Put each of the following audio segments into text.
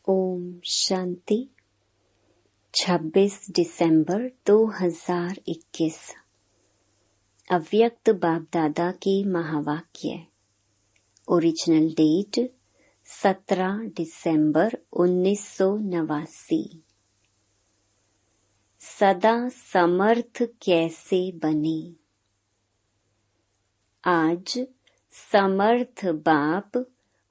ओम शांति। 26 दिसंबर 2021 अव्यक्त बाप दादा के महावाक्य। ओरिजिनल डेट 17 दिसंबर 1989। सदा समर्थ कैसे बने। आज समर्थ बाप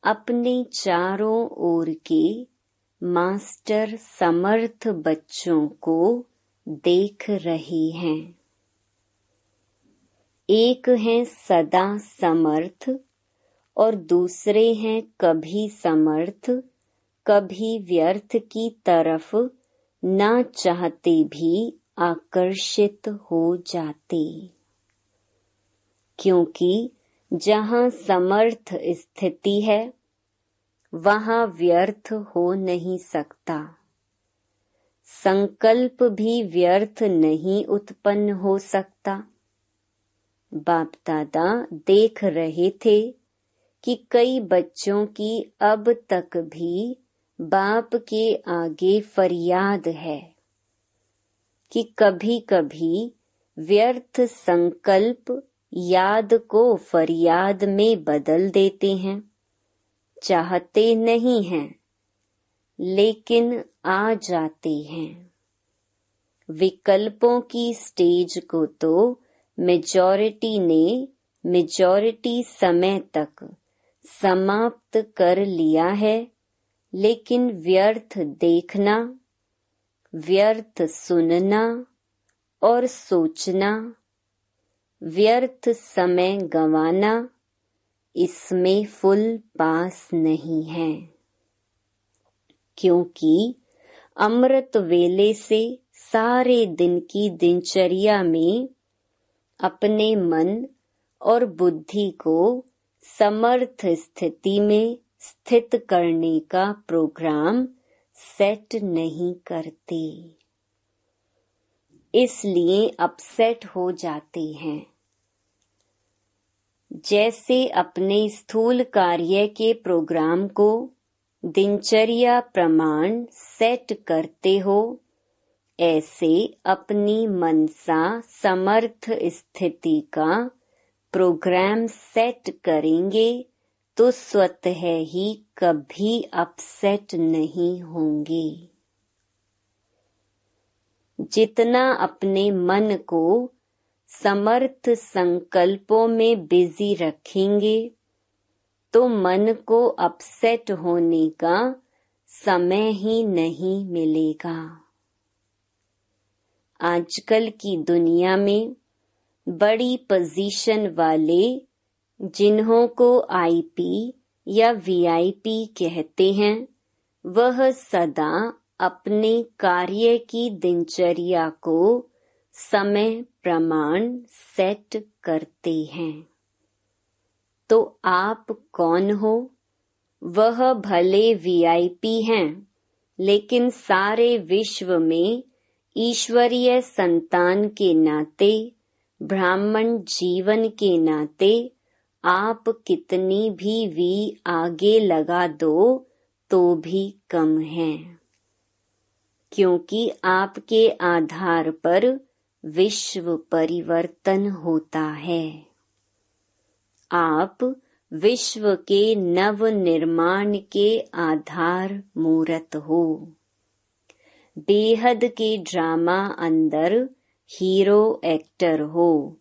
अपने चारों ओर के मास्टर समर्थ बच्चों को देख रहे हैं। एक हैं सदा समर्थ और दूसरे हैं कभी समर्थ कभी व्यर्थ की तरफ ना चाहते भी आकर्षित हो जाते। क्योंकि जहाँ समर्थ स्थिति है वहाँ व्यर्थ हो नहीं सकता। संकल्प भी व्यर्थ नहीं उत्पन्न हो सकता। बाप दादा देख रहे थे कि कई बच्चों की अब तक भी बाप के आगे फरियाद है कि कभी कभी व्यर्थ संकल्प याद को फरियाद में बदल देते हैं। चाहते नहीं हैं लेकिन आ जाते हैं। विकल्पों की स्टेज को तो मेजॉरिटी ने मेजॉरिटी समय तक समाप्त कर लिया है, लेकिन व्यर्थ देखना, व्यर्थ सुनना और सोचना, व्यर्थ समय गंवाना, इसमें फुल पास नहीं है। क्योंकि अमृत वेले से सारे दिन की दिनचर्या में अपने मन और बुद्धि को समर्थ स्थिति में स्थित करने का प्रोग्राम सेट नहीं करते, इसलिए अपसेट हो जाते हैं। जैसे अपने स्थूल कार्य के प्रोग्राम को दिनचर्या प्रमाण सेट करते हो, ऐसे अपनी मनसा समर्थ स्थिति का प्रोग्राम सेट करेंगे तो स्वतः ही कभी अपसेट नहीं होंगे। जितना अपने मन को समर्थ संकल्पों में बिजी रखेंगे तो मन को अपसेट होने का समय ही नहीं मिलेगा। आजकल की दुनिया में बड़ी पोजीशन वाले, जिन्हों को आईपी या वीआईपी कहते हैं, वह सदा अपने कार्य की दिनचर्या को समय प्रमाण सेट करते हैं। तो आप कौन हो? वह भले वीआईपी हैं, लेकिन सारे विश्व में ईश्वरीय संतान के नाते, ब्राह्मण जीवन के नाते आप कितनी भी वी आगे लगा दो तो भी कम है। क्योंकि आपके आधार पर विश्व परिवर्तन होता है। आप विश्व के नव निर्माण के आधार मूर्त हो। बेहद के ड्रामा अंदर हीरो एक्टर हो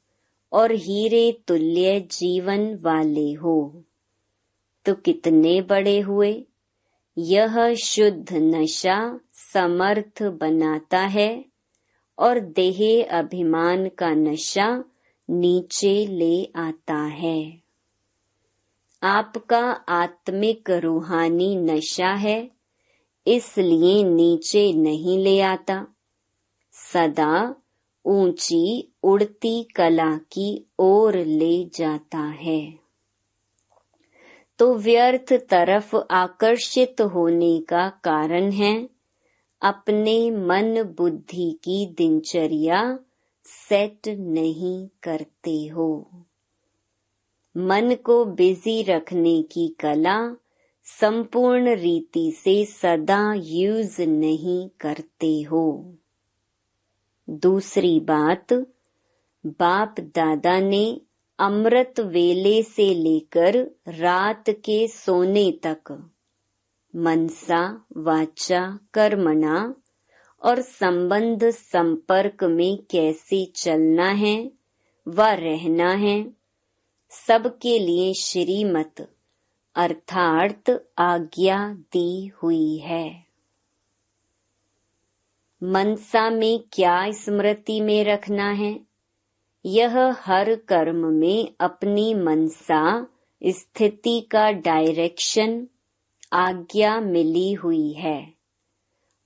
और हीरे तुल्य जीवन वाले हो। तो कितने बड़े हुए। यह शुद्ध नशा समर्थ बनाता है और देह अभिमान का नशा नीचे ले आता है। आपका आत्मिक रूहानी नशा है, इसलिए नीचे नहीं ले आता, सदा ऊंची उड़ती कला की ओर ले जाता है। तो व्यर्थ तरफ आकर्षित होने का कारण है अपने मन बुद्धि की दिनचर्या सेट नहीं करते हो। मन को बिजी रखने की कला संपूर्ण रीति से सदा यूज नहीं करते हो। दूसरी बात, बाप दादा ने अमृत वेले से लेकर रात के सोने तक मनसा वाचा कर्मणा और संबंध संपर्क में कैसे चलना है व रहना है, सबके लिए श्रीमत अर्थात आज्ञा दी हुई है। मनसा में क्या स्मृति में रखना है? यह हर कर्म में अपनी मनसा स्थिति का डायरेक्शन आज्ञा मिली हुई है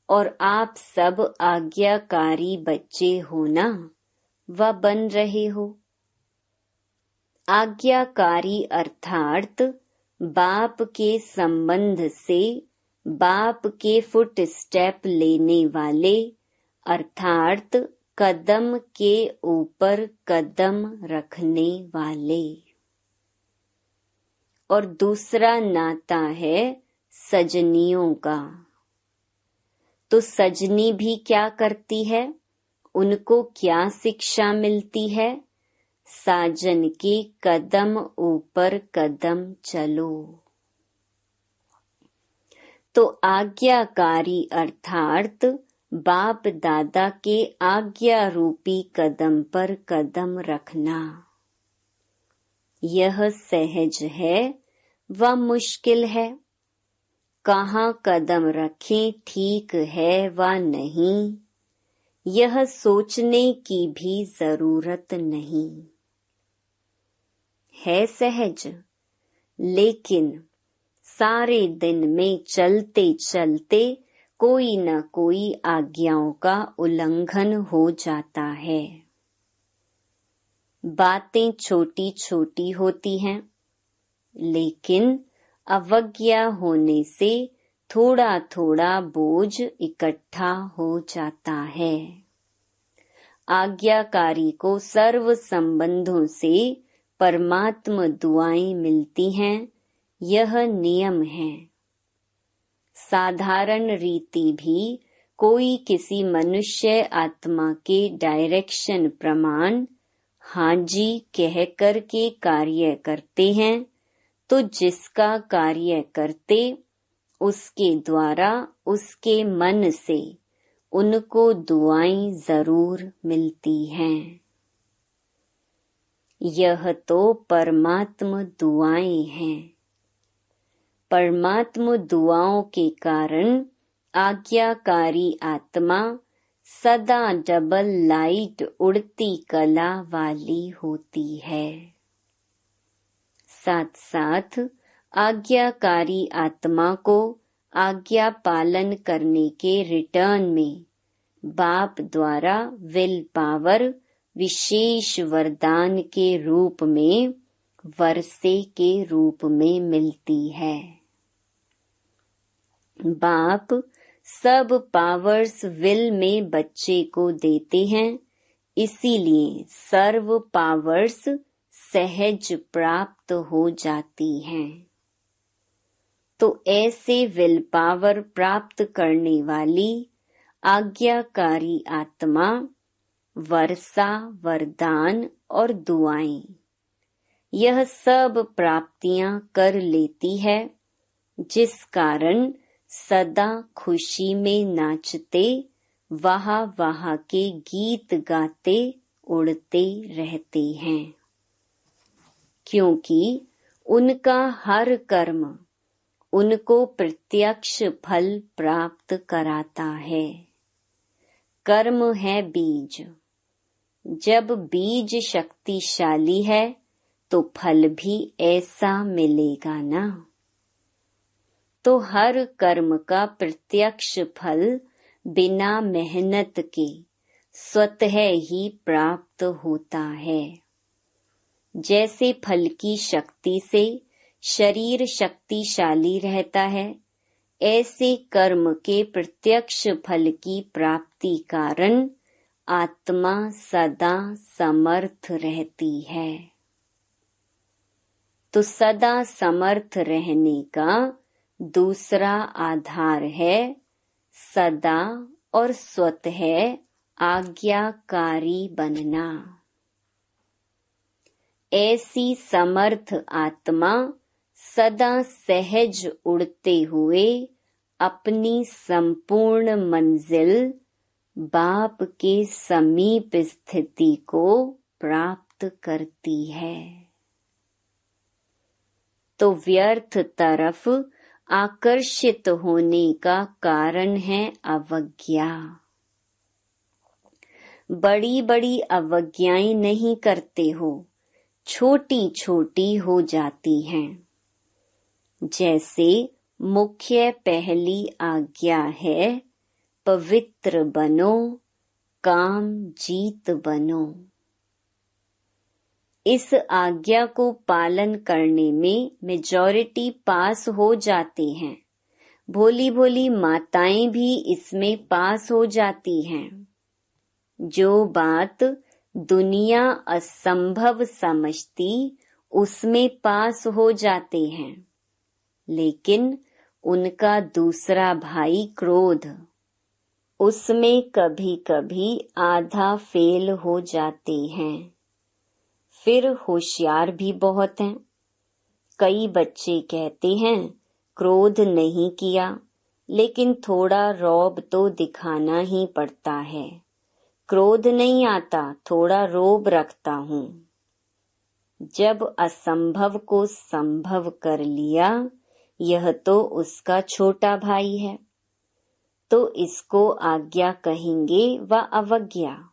और आप सब आज्ञाकारी बच्चे हो ना, व बन रहे हो। आज्ञाकारी अर्थात बाप के संबंध से बाप के फुट स्टेप लेने वाले, अर्थात कदम के ऊपर कदम रखने वाले। और दूसरा नाता है सजनियों का। तो सजनी भी क्या करती है? उनको क्या शिक्षा मिलती है? साजन के कदम ऊपर कदम चलो। तो आज्ञाकारी अर्थात बाप दादा के आज्ञा रूपी कदम पर कदम रखना, यह सहज है व मुश्किल है। कहाँ कदम रखें ठीक है व नहीं, यह सोचने की भी जरूरत नहीं है। सहज, लेकिन सारे दिन में चलते चलते कोई न कोई आज्ञाओं का उल्लंघन हो जाता है। बातें छोटी छोटी होती हैं, लेकिन अवज्ञा होने से थोड़ा थोड़ा बोझ इकट्ठा हो जाता है। आज्ञाकारी को सर्व संबंधों से परमात्मा दुआएं मिलती हैं, यह नियम है। साधारण रीति भी कोई किसी मनुष्य आत्मा के डायरेक्शन प्रमाण हाँ जी कह कर के कार्य करते हैं, तो जिसका कार्य करते उसके द्वारा उसके मन से उनको दुआएं जरूर मिलती हैं। यह तो परमात्मा दुआएं हैं। परमात्मा दुआओं के कारण आज्ञाकारी आत्मा सदा डबल लाइट उड़ती कला वाली होती है। साथ साथ आज्ञाकारी आत्मा को आज्ञा पालन करने के रिटर्न में बाप द्वारा विल पावर विशेष वरदान के रूप में वर्षे के रूप में मिलती है। बाप सब पावर्स विल में बच्चे को देते हैं, इसीलिए सर्व पावर्स सहज प्राप्त हो जाती हैं। तो ऐसे विल पावर प्राप्त करने वाली आज्ञाकारी आत्मा वर्षा, वरदान और दुआएं, यह सब प्राप्तियां कर लेती है, जिस कारण सदा खुशी में नाचते, वाह वाह के गीत गाते उड़ते रहते हैं। क्योंकि उनका हर कर्म उनको प्रत्यक्ष फल प्राप्त कराता है। कर्म है बीज। जब बीज शक्तिशाली है तो फल भी ऐसा मिलेगा ना। तो हर कर्म का प्रत्यक्ष फल बिना मेहनत के स्वतः ही प्राप्त होता है। जैसे फल की शक्ति से शरीर शक्तिशाली रहता है, ऐसे कर्म के प्रत्यक्ष फल की प्राप्ति कारण आत्मा सदा समर्थ रहती है। तो सदा समर्थ रहने का दूसरा आधार है सदा और स्वतः आज्ञाकारी बनना। ऐसी समर्थ आत्मा सदा सहज उड़ते हुए अपनी संपूर्ण मंजिल बाप के समीप स्थिति को प्राप्त करती है। तो व्यर्थ तरफ आकर्षित होने का कारण है अवज्ञा। बड़ी बड़ी अवज्ञाएं नहीं करते हो, छोटी छोटी हो जाती हैं। जैसे मुख्य पहली आज्ञा है पवित्र बनो, काम जीत बनो। इस आज्ञा को पालन करने में मेजॉरिटी पास हो जाते हैं। भोली भोली माताएं भी इसमें पास हो जाती हैं। जो बात दुनिया असंभव समझती उसमें पास हो जाते हैं। लेकिन उनका दूसरा भाई क्रोध, उसमें कभी कभी आधा फेल हो जाते हैं। फिर होशियार भी बहुत हैं। कई बच्चे कहते हैं क्रोध नहीं किया, लेकिन थोड़ा रौब तो दिखाना ही पड़ता है। क्रोध नहीं आता, थोड़ा रोब रखता हूँ। जब असंभव को संभव कर लिया, यह तो उसका छोटा भाई है, तो इसको आज्ञा कहेंगे व अवज्ञा।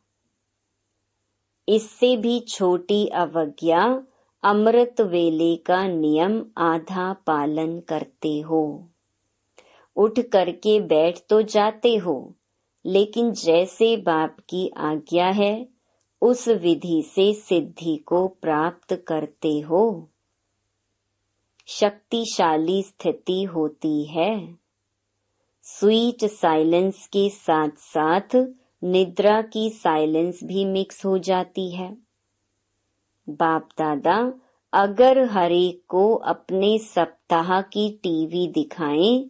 इससे भी छोटी अवज्ञा अमृत वेले का नियम आधा पालन करते हो। उठ करके बैठ तो जाते हो, लेकिन जैसे बाप की आज्ञा है उस विधि से सिद्धि को प्राप्त करते हो। शक्तिशाली स्थिति होती है। स्वीट साइलेंस के साथ साथ निद्रा की साइलेंस भी मिक्स हो जाती है। बाप दादा अगर हरेक को अपने सप्ताह की टीवी दिखाएं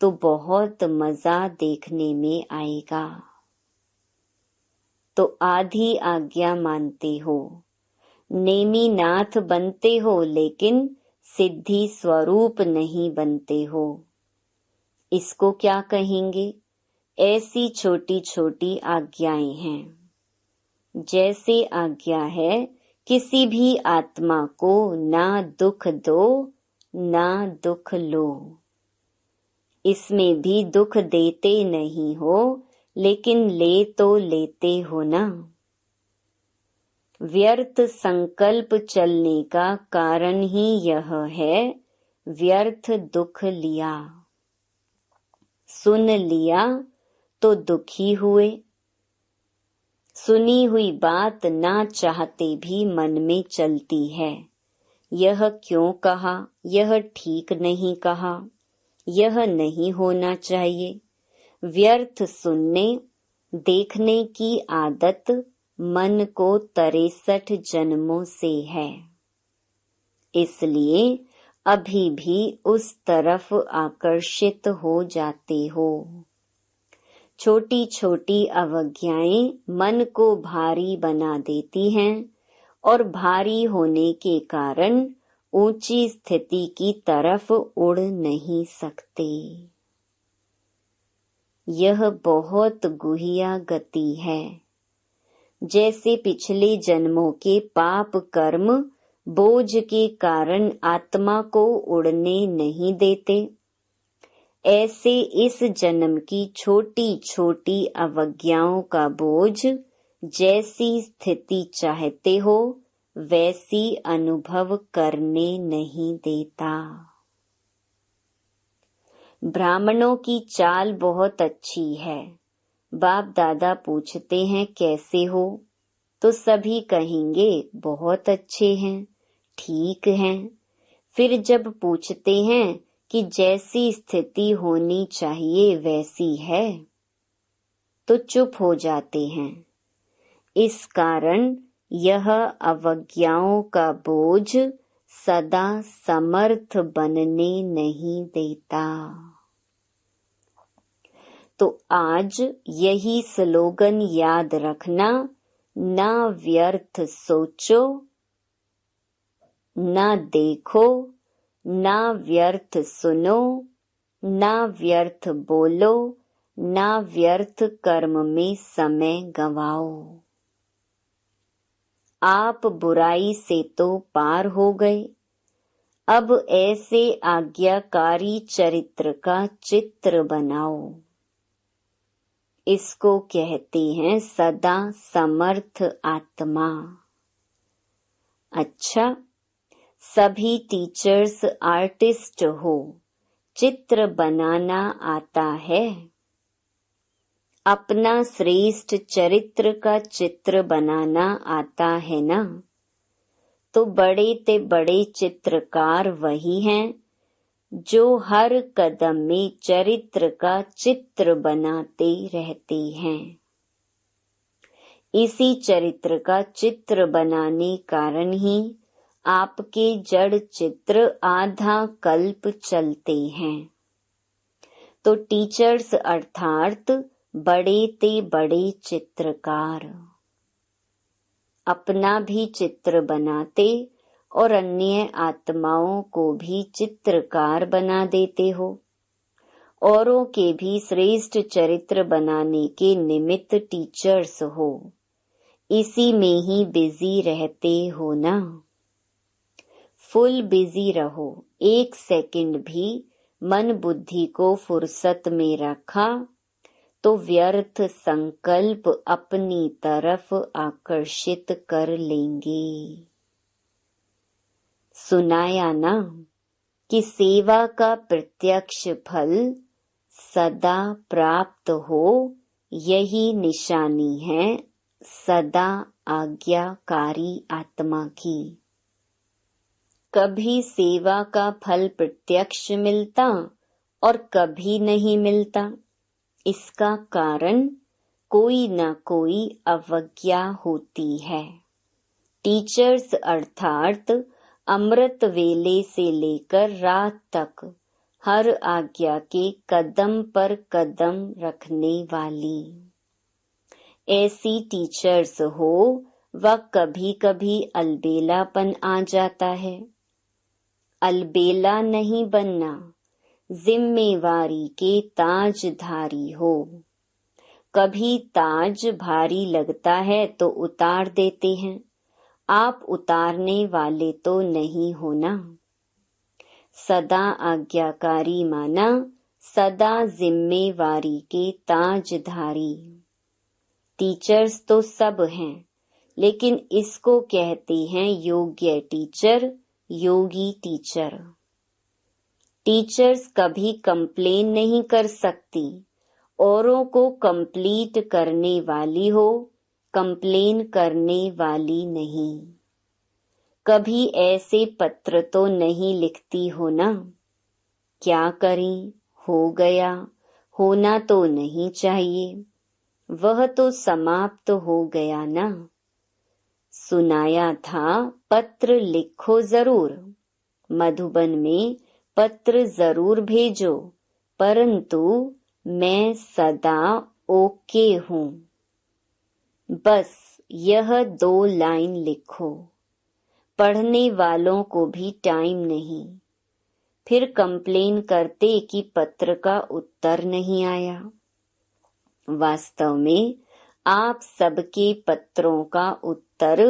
तो बहुत मजा देखने में आएगा। तो आधी आज्ञा मानते हो, नेमी नाथ बनते हो, लेकिन सिद्धि स्वरूप नहीं बनते हो। इसको क्या कहेंगे? ऐसी छोटी छोटी आज्ञाएं हैं। जैसे आज्ञा है किसी भी आत्मा को ना दुख दो ना दुख लो। इसमें भी दुख देते नहीं हो, लेकिन ले तो लेते हो ना। व्यर्थ संकल्प चलने का कारण ही यह है, व्यर्थ दुख लिया। सुन लिया तो दुखी हुए। सुनी हुई बात ना चाहते भी मन में चलती है। यह क्यों कहा, यह ठीक नहीं कहा, यह नहीं होना चाहिए। व्यर्थ सुनने देखने की आदत मन को 63 जन्मों से है। इसलिए अभी भी उस तरफ आकर्षित हो जाते हो। छोटी छोटी अवज्ञाएं मन को भारी बना देती हैं और भारी होने के कारण ऊंची स्थिति की तरफ उड़ नहीं सकते। यह बहुत गुहिया गति है। जैसे पिछले जन्मों के पाप कर्म बोझ के कारण आत्मा को उड़ने नहीं देते, ऐसे इस जन्म की छोटी छोटी अवज्ञाओं का बोझ जैसी स्थिति चाहते हो वैसी अनुभव करने नहीं देता। ब्राह्मणों की चाल बहुत अच्छी है। बाप दादा पूछते हैं कैसे हो, तो सभी कहेंगे बहुत अच्छे हैं, ठीक हैं। फिर जब पूछते हैं कि जैसी स्थिति होनी चाहिए वैसी है, तो चुप हो जाते हैं। इस कारण यह अवज्ञाओं का बोझ सदा समर्थ बनने नहीं देता। तो आज यही स्लोगन याद रखना, ना व्यर्थ सोचो, ना देखो, ना व्यर्थ सुनो, ना व्यर्थ बोलो, ना व्यर्थ कर्म में समय गवाओ। आप बुराई से तो पार हो गए, अब ऐसे आज्ञाकारी चरित्र का चित्र बनाओ। इसको कहते हैं सदा समर्थ आत्मा। अच्छा, सभी टीचर्स आर्टिस्ट हो, चित्र बनाना आता है? अपना श्रेष्ठ चरित्र का चित्र बनाना आता है ना? तो बड़े ते बड़े चित्रकार वही हैं जो हर कदम में चरित्र का चित्र बनाते रहते हैं। इसी चरित्र का चित्र बनाने कारण ही आपके जड़ चित्र आधा कल्प चलते हैं। तो टीचर्स अर्थात बड़े ते बड़े चित्रकार अपना भी चित्र बनाते और अन्य आत्माओं को भी चित्रकार बना देते हो। औरों के भी श्रेष्ठ चरित्र बनाने के निमित्त टीचर्स हो, इसी में ही बिजी रहते हो ना। फुल बिजी रहो, 1 सेकंड भी मन बुद्धि को फुर्सत में रखा तो व्यर्थ संकल्प अपनी तरफ आकर्षित कर लेंगे। सुनाया ना कि सेवा का प्रत्यक्ष फल सदा प्राप्त हो, यही निशानी है सदा आज्ञाकारी आत्मा की। कभी सेवा का फल प्रत्यक्ष मिलता और कभी नहीं मिलता। इसका कारण कोई न कोई अवज्ञा होती है। टीचर्स अर्थात अमृत वेले से लेकर रात तक हर आज्ञा के कदम पर कदम रखने वाली ऐसी टीचर्स हो, वह कभी कभी अलबेलापन आ जाता है। अलबेला नहीं बनना, जिम्मेवारी के ताजधारी हो। कभी ताज भारी लगता है तो उतार देते हैं, आप उतारने वाले तो नहीं हो ना। सदा आज्ञाकारी माना, सदा जिम्मेवारी के ताजधारी। टीचर्स तो सब हैं, लेकिन इसको कहते हैं योग्य टीचर, योगी टीचर। टीचर्स कभी कंप्लेन नहीं कर सकती, औरों को कंप्लीट करने वाली हो, कंप्लेन करने वाली नहीं। कभी ऐसे पत्र तो नहीं लिखती हो ना, क्या करें, हो गया, होना तो नहीं चाहिए, वह तो समाप्त हो गया ना। सुनाया था पत्र लिखो जरूर, मधुबन में पत्र जरूर भेजो, परंतु मैं सदा ओके हूँ। बस यह 2 लाइन लिखो, पढ़ने वालों को भी टाइम नहीं, फिर कंप्लेन करते कि पत्र का उत्तर नहीं आया। वास्तव में आप सबके पत्रों का उत्तर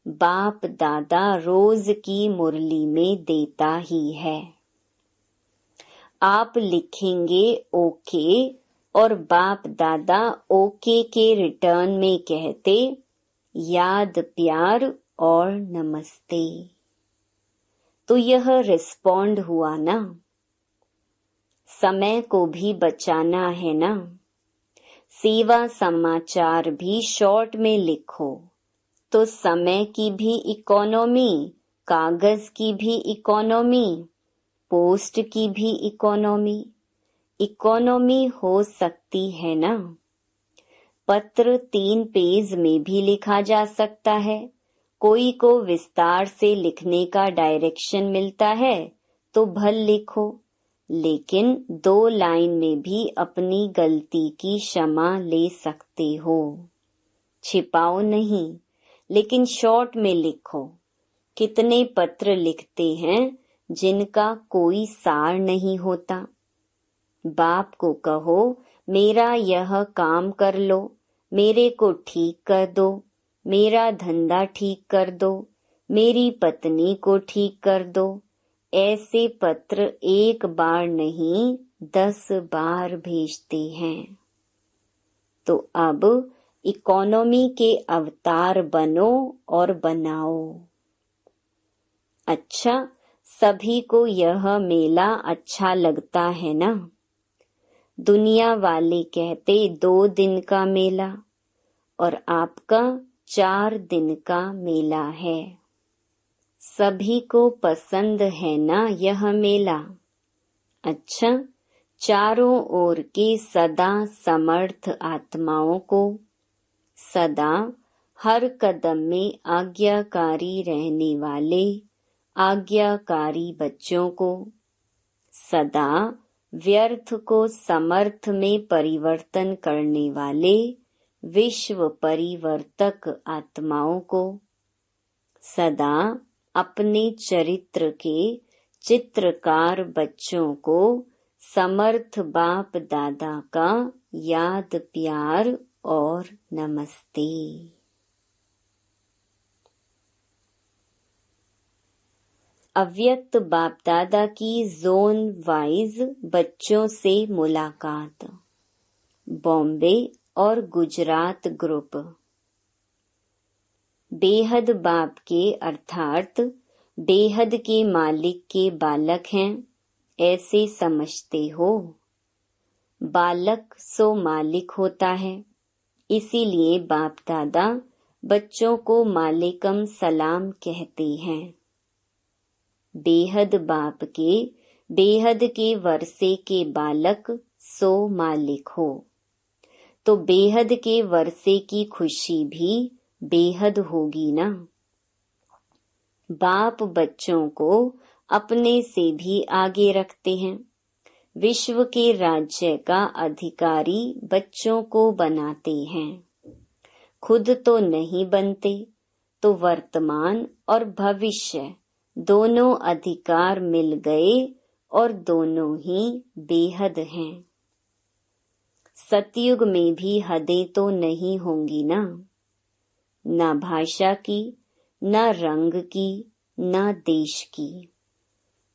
बाप दादा रोज की मुरली में देता ही है। आप लिखेंगे ओके और बाप दादा ओके के रिटर्न में कहते याद प्यार और नमस्ते। तो यह रिस्पॉन्ड हुआ ना। समय को भी बचाना है ना। सेवा समाचार भी शॉर्ट में लिखो तो समय की भी इकोनॉमी, कागज की भी इकोनॉमी, पोस्ट की भी इकोनॉमी हो सकती है ना। पत्र 3 पेज में भी लिखा जा सकता है कोई को विस्तार से लिखने का डायरेक्शन मिलता है तो भल लिखो, लेकिन 2 लाइन में भी अपनी गलती की क्षमा ले सकते हो। छिपाओ नहीं, लेकिन शॉर्ट में लिखो। कितने पत्र लिखते हैं जिनका कोई सार नहीं होता। बाप को कहो, मेरा यह काम कर लो, मेरे को ठीक कर दो, मेरा धंधा ठीक कर दो, मेरी पत्नी को ठीक कर दो। ऐसे पत्र एक बार नहीं 10 बार भेजते हैं। तो अब इकोनॉमी के अवतार बनो और बनाओ। अच्छा, सभी को यह मेला अच्छा लगता है ना? दुनिया वाले कहते 2 दिन का मेला और आपका 4 दिन का मेला है। सभी को पसंद है ना यह मेला? अच्छा, चारों ओर के सदा समर्थ आत्माओं को, सदा हर कदम में आज्ञाकारी रहने वाले आज्ञाकारी बच्चों को, सदा व्यर्थ को समर्थ में परिवर्तन करने वाले विश्व परिवर्तक आत्माओं को, सदा अपने चरित्र के चित्रकार बच्चों को समर्थ बाप दादा का याद प्यार और नमस्ते। अव्यक्त बाप दादा की जोन वाइज बच्चों से मुलाकात। बॉम्बे और गुजरात ग्रुप। बेहद बाप के अर्थात बेहद के मालिक के बालक हैं, ऐसे समझते हो। बालक सो मालिक होता है, इसीलिए बाप दादा बच्चों को मालिकम सलाम कहते हैं। बेहद बाप के बेहद के वर्षे के बालक सो मालिक हो, तो बेहद के वर्षे की खुशी भी बेहद होगी ना। बाप बच्चों को अपने से भी आगे रखते हैं। विश्व के राज्य का अधिकारी बच्चों को बनाते हैं। खुद तो नहीं बनते, तो वर्तमान और भविष्य दोनों अधिकार मिल गए और दोनों ही बेहद हैं। सतयुग में भी हदें तो नहीं होंगी ना, ना भाषा की, ना रंग की, ना देश की।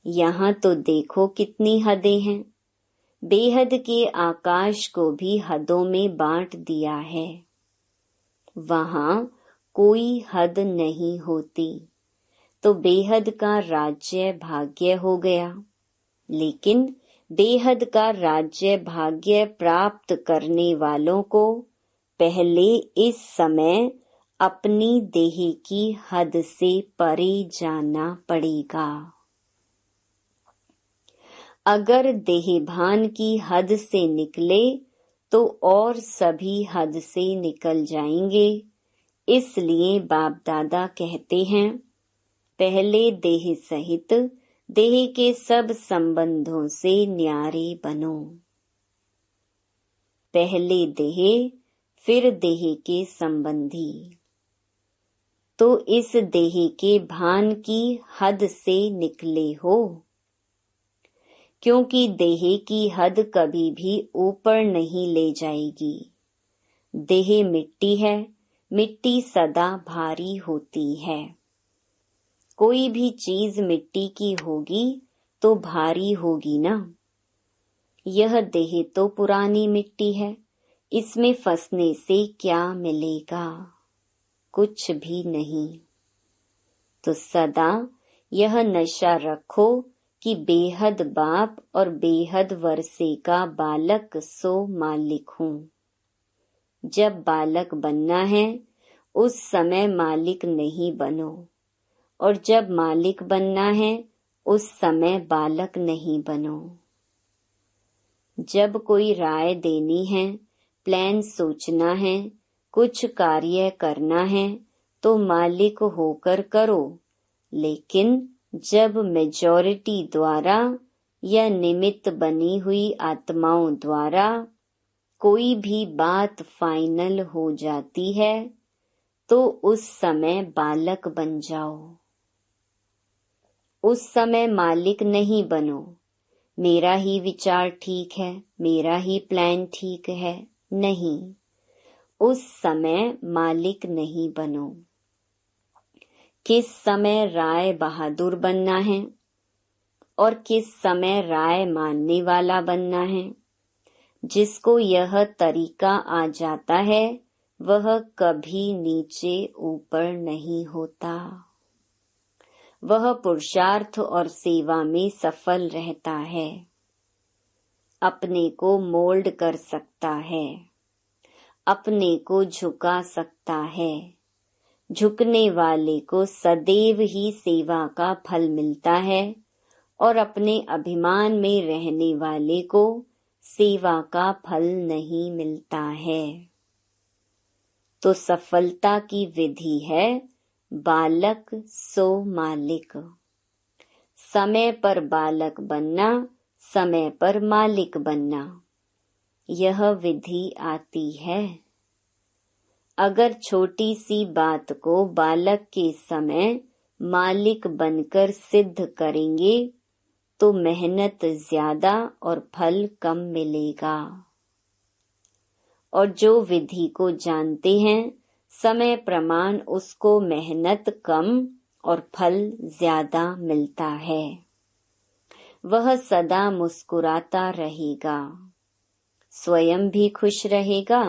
यहाँ तो देखो कितनी हदें हैं। बेहद के आकाश को भी हदों में बांट दिया है। वहाँ कोई हद नहीं होती, तो बेहद का राज्य भाग्य हो गया। लेकिन बेहद का राज्य भाग्य प्राप्त करने वालों को पहले इस समय अपनी देह की हद से परे जाना पड़ेगा। अगर देहभान की हद से निकले तो और सभी हद से निकल जाएंगे। इसलिए बाप दादा कहते हैं, पहले देह सहित देह के सब संबंधों से न्यारे बनो। पहले देह फिर देह के संबंधी। तो इस देह के भान की हद से निकले हो, क्योंकि देह की हद कभी भी ऊपर नहीं ले जाएगी। देह मिट्टी है, मिट्टी सदा भारी होती है। कोई भी चीज मिट्टी की होगी तो भारी होगी ना। यह देह तो पुरानी मिट्टी है, इसमें फंसने से क्या मिलेगा? कुछ भी नहीं। तो सदा यह नशा रखो कि बेहद बाप और बेहद वर्षे का बालक सो मालिक हूँ। जब बालक बनना है उस समय मालिक नहीं बनो, और जब मालिक बनना है उस समय बालक नहीं बनो। जब कोई राय देनी है, प्लान सोचना है, कुछ कार्य करना है, तो मालिक होकर करो, लेकिन जब मेजॉरिटी द्वारा या निमित्त बनी हुई आत्माओं द्वारा कोई भी बात फाइनल हो जाती है तो उस समय बालक बन जाओ। उस समय मालिक नहीं बनो, मेरा ही विचार ठीक है, मेरा ही प्लान ठीक है, नहीं, उस समय मालिक नहीं बनो। किस समय राय बहादुर बनना है और किस समय राय मानने वाला बनना है। जिसको यह तरीका आ जाता है वह कभी नीचे ऊपर नहीं होता। वह पुरुषार्थ और सेवा में सफल रहता है, अपने को मोल्ड कर सकता है, अपने को झुका सकता है। झुकने वाले को सदैव ही सेवा का फल मिलता है और अपने अभिमान में रहने वाले को सेवा का फल नहीं मिलता है। तो सफलता की विधि है बालक सो मालिक। समय पर बालक बनना, समय पर मालिक बनना, यह विधि आती है। अगर छोटी सी बात को बालक के समय मालिक बनकर सिद्ध करेंगे तो मेहनत ज्यादा और फल कम मिलेगा। और जो विधि को जानते हैं समय प्रमाण उसको मेहनत कम और फल ज्यादा मिलता है। वह सदा मुस्कुराता रहेगा, स्वयं भी खुश रहेगा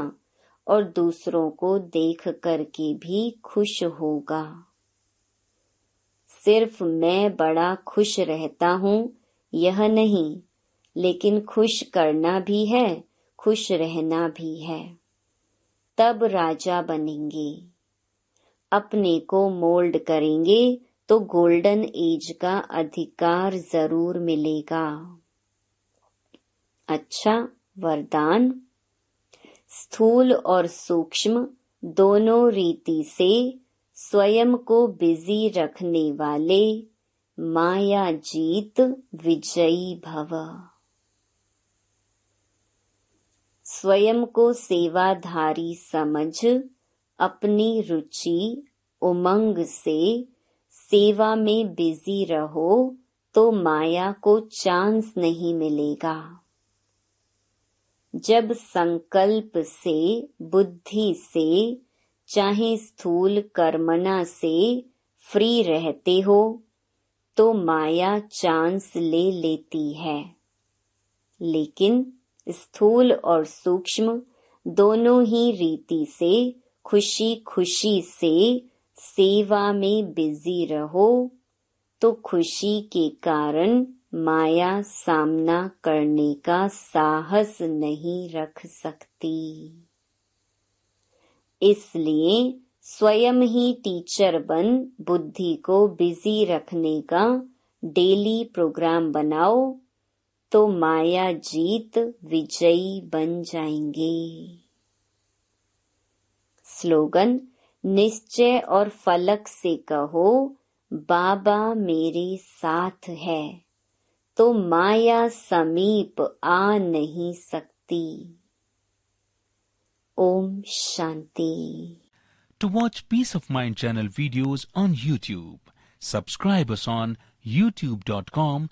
और दूसरों को देख करके भी खुश होगा। सिर्फ मैं बड़ा खुश रहता हूँ यह नहीं, लेकिन खुश करना भी है, खुश रहना भी है, तब राजा बनेंगे। अपने को मोल्ड करेंगे तो गोल्डन एज का अधिकार जरूर मिलेगा। अच्छा वरदान, स्थूल और सूक्ष्म दोनों रीति से स्वयं को बिजी रखने वाले माया जीत विजयी भव। स्वयं को सेवाधारी समझ अपनी रुचि उमंग से सेवा में बिजी रहो तो माया को चांस नहीं मिलेगा। जब संकल्प से, बुद्धि से, चाहे स्थूल कर्मणा से फ्री रहते हो तो माया चांस ले लेती है। लेकिन स्थूल और सूक्ष्म दोनों ही रीति से खुशी खुशी से सेवा में बिजी रहो तो खुशी के कारण माया सामना करने का साहस नहीं रख सकती। इसलिए स्वयं ही टीचर बन बुद्धि को बिजी रखने का डेली प्रोग्राम बनाओ तो माया जीत विजयी बन जाएंगे। स्लोगन, निश्चय और फलक से कहो बाबा मेरे साथ है तो माया समीप आ नहीं सकती। Om Shanti. To watch Peace of Mind channel videos on YouTube, subscribe us on youtube.com/